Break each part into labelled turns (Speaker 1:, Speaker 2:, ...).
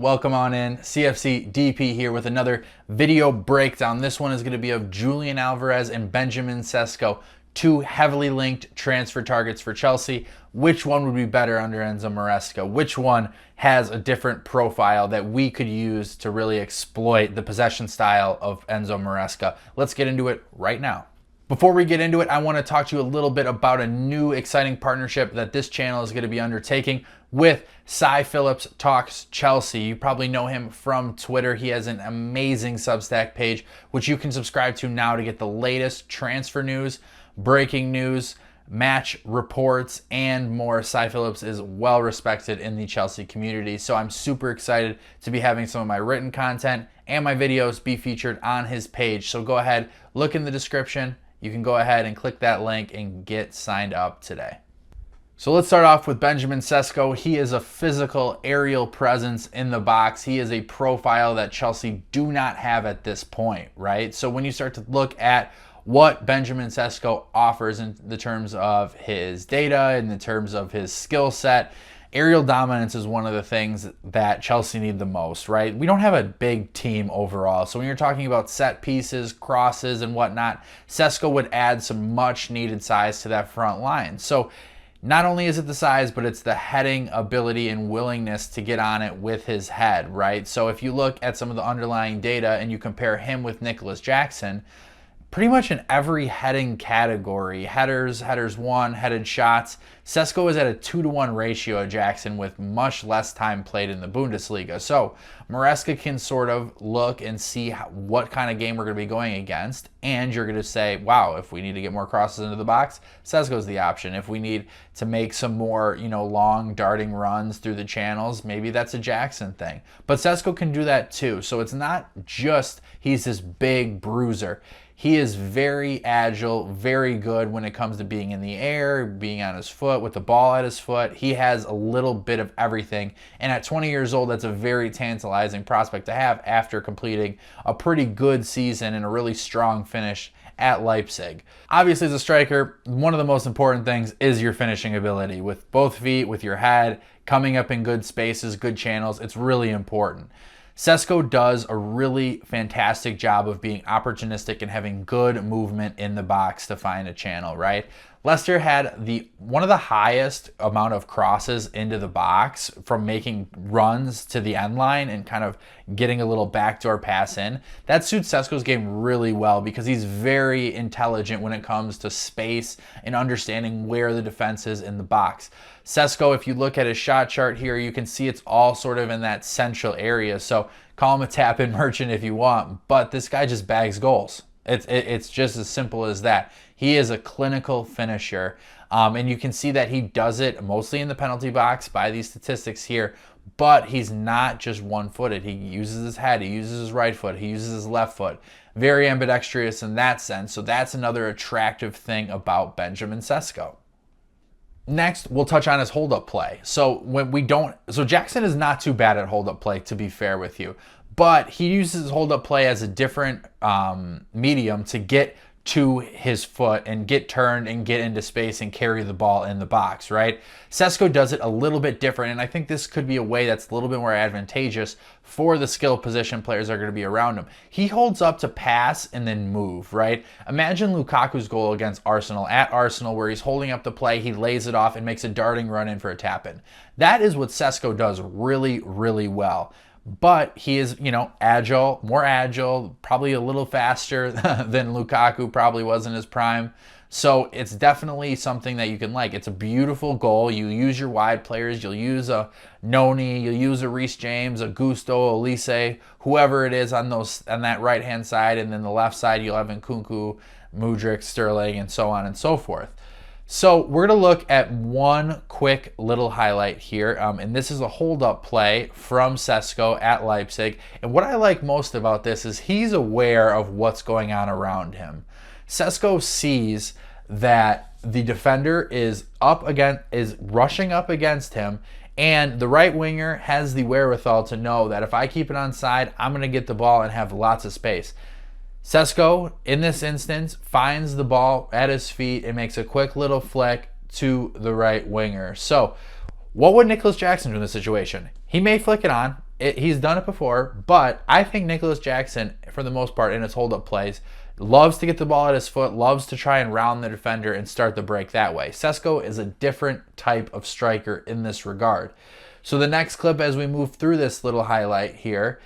Speaker 1: Welcome on in, CFC DP here with another video breakdown. This one is going to be of Julian Alvarez and Benjamin Sesko, two heavily linked transfer targets for Chelsea. Which one would be better under Enzo Maresca? Which one has a different profile that we could use to really exploit the possession style of Enzo Maresca? Let's get into it right now. Before we get into it, I want to talk to you a little bit about a new exciting partnership that this channel is going to be undertaking with Cy Phillips Talks Chelsea. You probably know him from Twitter. He has an amazing Substack page, which you can subscribe to now to get the latest transfer news, breaking news, match reports, and more. Cy Phillips is well respected in the Chelsea community, so I'm super excited to be having some of my written content and my videos be featured on his page. So go ahead, look in the description. You can go ahead and click that link and get signed up today. So let's start off with Benjamin Sesko. He is a physical aerial presence in the box. He is a profile that Chelsea do not have at this point, right? So when you start to look at what Benjamin Sesko offers in the terms of his data, in the terms of his skill set, aerial dominance is one of the things that Chelsea need the most, right? We don't have a big team overall. So when you're talking about set pieces, crosses, and whatnot, Sesko would add some much needed size to that front line. So not only is it the size, but it's the heading ability and willingness to get on it with his head, right? So if you look at some of the underlying data and you compare him with Nicholas Jackson, pretty much in every heading category, headers won, headed shots, Sesko is at a 2-to-1 ratio of Jackson with much less time played in the Bundesliga. So Maresca can sort of look and see what kind of game we're going to be going against, and you're going to say, wow, if we need to get more crosses into the box, Sesko's the option. If we need to make some more, long darting runs through the channels, maybe that's a Jackson thing. But Sesko can do that too. So it's not just he's this big bruiser. He is very agile, very good when it comes to being in the air, being on his foot, with the ball at his foot. He has a little bit of everything. And at 20 years old, that's a very tantalizing prospect to have after completing a pretty good season and a really strong finish at Leipzig. Obviously, as a striker, one of the most important things is your finishing ability. With both feet, with your head, coming up in good spaces, good channels, it's really important. Sesko does a really fantastic job of being opportunistic and having good movement in the box to find a channel, right? Leicester had one of the highest amount of crosses into the box from making runs to the end line and kind of getting a little backdoor pass in. That suits Sesko's game really well because he's very intelligent when it comes to space and understanding where the defense is in the box. Sesko, if you look at his shot chart here, you can see it's all sort of in that central area. So call him a tap-in merchant if you want, but this guy just bags goals. It's just as simple as that. He is a clinical finisher, and you can see that he does it mostly in the penalty box by these statistics here, but he's not just one-footed. He uses his head, he uses his right foot, he uses his left foot. Very ambidextrous in that sense, so that's another attractive thing about Benjamin Sesko. Next, we'll touch on his hold-up play. So Jackson is not too bad at hold-up play, to be fair with you, but he uses his hold-up play as a different medium to get to his foot and get turned and get into space and carry the ball in the box, right? Sesko does it a little bit different, and I think this could be a way that's a little bit more advantageous for the skill position players that are going to be around him. He holds up to pass and then move, right? Imagine Lukaku's goal against Arsenal at Arsenal where he's holding up the play, he lays it off and makes a darting run in for a tap-in. That is what Sesko does really, really well. But he is, agile, more agile, probably a little faster than Lukaku probably was in his prime. So it's definitely something that you can like. It's a beautiful goal. You use your wide players. You'll use a Noni, you'll use a Reece James, a Gusto, Olise, whoever it is on that right-hand side. And then the left side, you'll have Nkunku, Mudryk, Sterling, and so on and so forth. So we're going to look at one quick little highlight here, and this is a hold-up play from Sesko at Leipzig. And what I like most about this is he's aware of what's going on around him. Sesko sees that the defender is rushing up against him, and the right winger has the wherewithal to know that if I keep it onside, I'm going to get the ball and have lots of space. Sesko, in this instance, finds the ball at his feet and makes a quick little flick to the right winger. So what would Nicholas Jackson do in this situation? He may flick it on, he's done it before, but I think Nicholas Jackson, for the most part, in his hold-up plays, loves to get the ball at his foot, loves to try and round the defender and start the break that way. Sesko is a different type of striker in this regard. So the next clip, as we move through this little highlight here,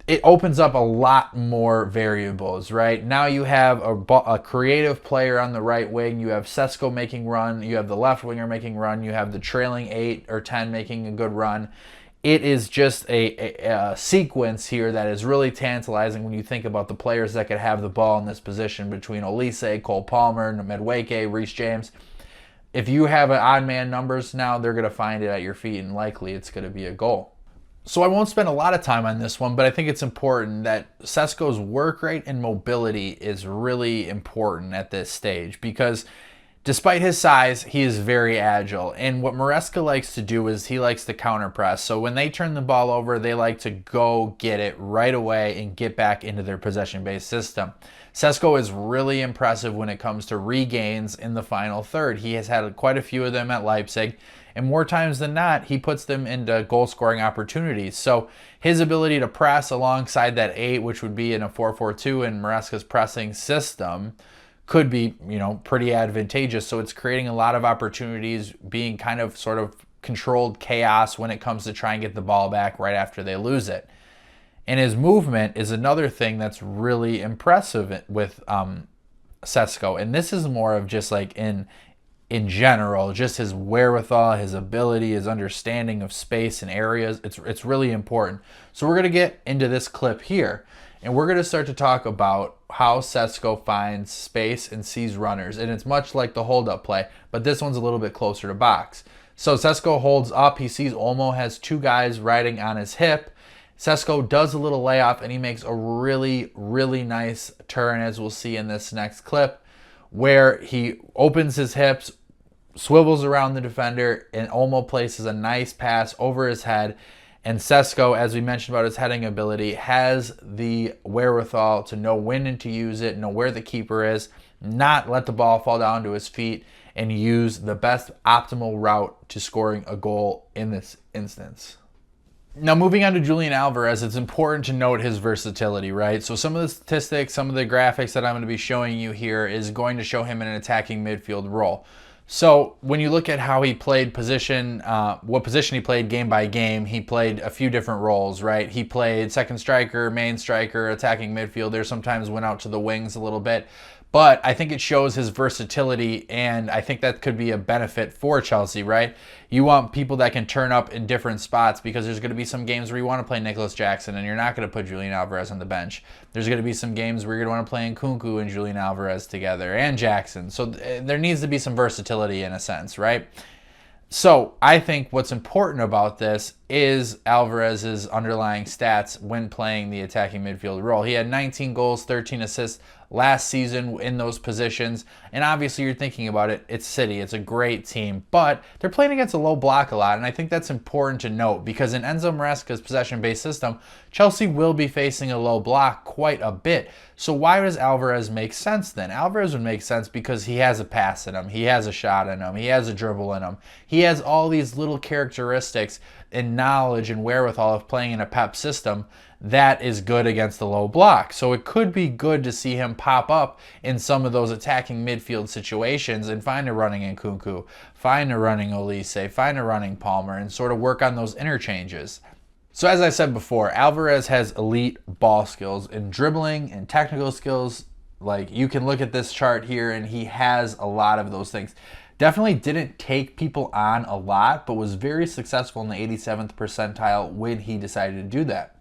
Speaker 1: it opens up a lot more variables, right? Now you have a creative player on the right wing. You have Sesko making run. You have the left winger making run. You have the trailing 8 or 10 making a good run. It is just a sequence here that is really tantalizing when you think about the players that could have the ball in this position between Olise, Cole Palmer, Medweke, Reece James. If you have an odd man numbers now, they're going to find it at your feet, and likely it's going to be a goal. So I won't spend a lot of time on this one, but I think it's important that Sesko's work rate and mobility is really important at this stage, because despite his size, he is very agile. And what Maresca likes to do is he likes to counter press. So when they turn the ball over, they like to go get it right away and get back into their possession-based system. Sesko is really impressive when it comes to regains in the final third. He has had quite a few of them at Leipzig, and more times than not, he puts them into goal-scoring opportunities. So his ability to press alongside that 8, which would be in a 4-4-2 in Maresca's pressing system, could be, pretty advantageous. So it's creating a lot of opportunities, being kind of sort of controlled chaos when it comes to try and get the ball back right after they lose it. And his movement is another thing that's really impressive with Sesko. And this is more of just like in general, just his wherewithal, his ability, his understanding of space and areas. It's really important. So we're going to get into this clip here, and we're going to start to talk about how Sesko finds space and sees runners. And it's much like the hold-up play, but this one's a little bit closer to box. So Sesko holds up. He sees Olmo has 2 guys riding on his hip. Sesko does a little layoff, and he makes a really, really nice turn, as we'll see in this next clip, where he opens his hips, swivels around the defender, and Olmo places a nice pass over his head. And Sesko, as we mentioned about his heading ability, has the wherewithal to know when and to use it, know where the keeper is, not let the ball fall down to his feet, and use the best optimal route to scoring a goal in this instance. Now, moving on to Julian Alvarez, it's important to note his versatility, right? So some of the statistics, some of the graphics that I'm going to be showing you here is going to show him in an attacking midfield role. So when you look at how he played position, what position he played game by game, he played a few different roles, right? He played second striker, main striker, attacking midfielder, sometimes went out to the wings a little bit. But I think it shows his versatility, and I think that could be a benefit for Chelsea, right? You want people that can turn up in different spots, because there's going to be some games where you want to play Nicholas Jackson and you're not going to put Julian Alvarez on the bench. There's going to be some games where you're going to want to play Nkunku and Julian Alvarez together, and Jackson. So there needs to be some versatility in a sense, right? So I think what's important about this is Alvarez's underlying stats when playing the attacking midfield role. He had 19 goals, 13 assists last season in those positions. And obviously you're thinking about it, it's City, it's a great team, but they're playing against a low block a lot. And I think that's important to note, because in Enzo Maresca's possession-based system, Chelsea will be facing a low block quite a bit. So why does Alvarez make sense then? Alvarez would make sense because he has a pass in him, he has a shot in him, he has a dribble in him. He has all these little characteristics and knowledge and wherewithal of playing in a Pep system that is good against the low block. So it could be good to see him pop up in some of those attacking midfield situations and find a running Nkunku, find a running Olise, find a running Palmer, and sort of work on those interchanges. So as I said before, Alvarez has elite ball skills and dribbling and technical skills. Like, you can look at this chart here and he has a lot of those things. Definitely didn't take people on a lot, but was very successful in the 87th percentile when he decided to do that.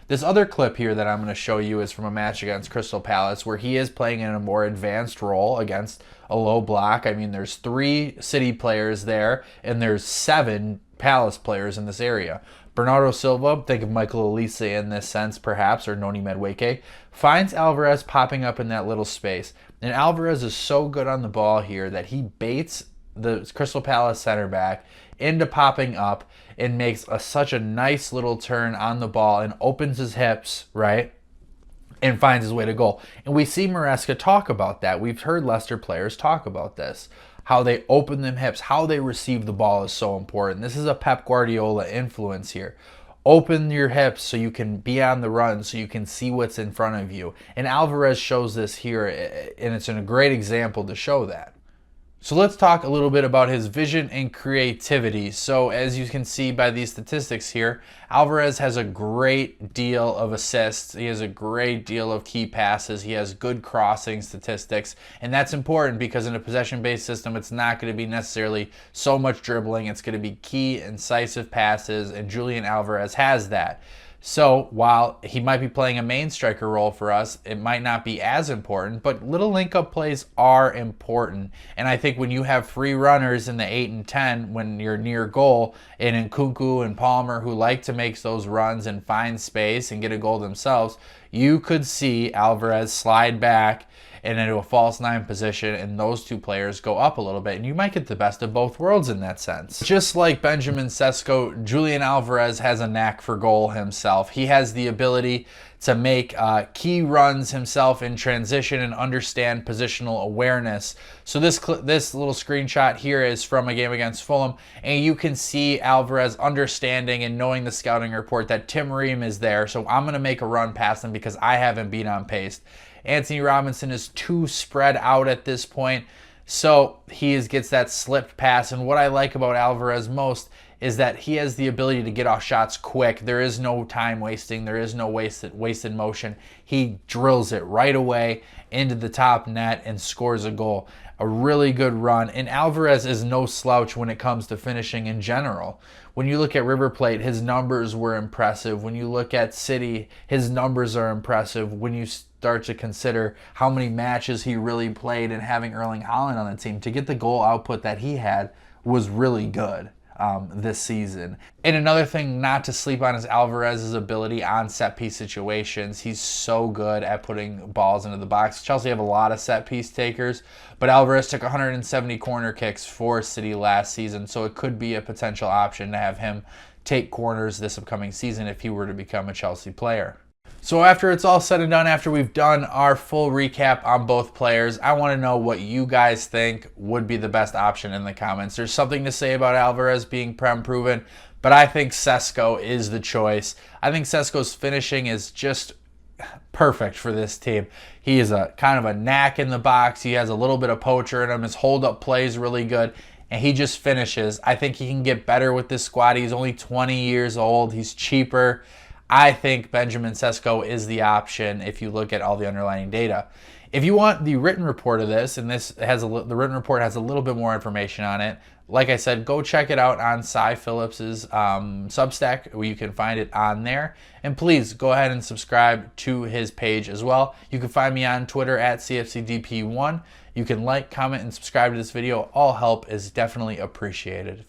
Speaker 1: This other clip here that I'm going to show you is from a match against Crystal Palace, where he is playing in a more advanced role against a low block. I mean, there's 3 City players there, and there's 7 Palace players in this area. Bernardo Silva, think of Michael Olise in this sense perhaps, or Noni Madueke, finds Alvarez popping up in that little space. And Alvarez is so good on the ball here that he baits the Crystal Palace center back into popping up and makes such a nice little turn on the ball and opens his hips, right? And finds his way to goal. And we see Maresca talk about that. We've heard Leicester players talk about this. How they open them hips, how they receive the ball is so important. This is a Pep Guardiola influence here. Open your hips so you can be on the run, so you can see what's in front of you. And Alvarez shows this here, and it's a great example to show that. So let's talk a little bit about his vision and creativity. So as you can see by these statistics here, Alvarez has a great deal of assists. He has a great deal of key passes. He has good crossing statistics. And that's important because in a possession-based system, it's not going to be necessarily so much dribbling. It's going to be key, incisive passes, and Julian Alvarez has that. So while he might be playing a main striker role for us, it might not be as important, but little link-up plays are important. And I think when you have free runners in the 8 and 10, when you're near goal, and Nkunku and Palmer who like to make those runs and find space and get a goal themselves, you could see Alvarez slide back and into a false nine position, and those two players go up a little bit, and you might get the best of both worlds in that sense. Just like Benjamin Sesko, Julian Alvarez has a knack for goal himself. He has the ability to make key runs himself in transition and understand positional awareness. So this little screenshot here is from a game against Fulham, and you can see Alvarez understanding and knowing the scouting report that Tim Ream is there, so I'm going to make a run past him because I haven't been on pace. Anthony Robinson is too spread out at this point, so he gets that slipped pass. And what I like about Alvarez most is that he has the ability to get off shots quick. There is no time wasting. There is no wasted motion. He drills it right away into the top net and scores a goal. A really good run. And Alvarez is no slouch when it comes to finishing in general. When you look at River Plate, his numbers were impressive. When you look at City, his numbers are impressive. When you start to consider how many matches he really played and having Erling Haaland on the team, to get the goal output that he had was really good this season. And another thing not to sleep on is Alvarez's ability on set piece situations. He's so good at putting balls into the box. Chelsea have a lot of set piece takers, but Alvarez took 170 corner kicks for City last season, so it could be a potential option to have him take corners this upcoming season if he were to become a Chelsea player. So after it's all said and done, after we've done our full recap on both players, I want to know what you guys think would be the best option in the comments. There's something to say about Alvarez being Prem proven, but I think Sesko is the choice. I think Sesko's finishing is just perfect for this team. He is a kind of a knack in the box. He has a little bit of poacher in him. His hold-up play is really good, and he just finishes. I think he can get better with this squad. He's only 20 years old. He's cheaper. I think Benjamin Sesko is the option if you look at all the underlying data. If you want the written report of this, and the written report has a little bit more information on it, like I said, go check it out on Cy Phillips's Substack, where you can find it on there. And please go ahead and subscribe to his page as well. You can find me on Twitter at CFCDP1. You can like, comment, and subscribe to this video. All help is definitely appreciated. Thank you.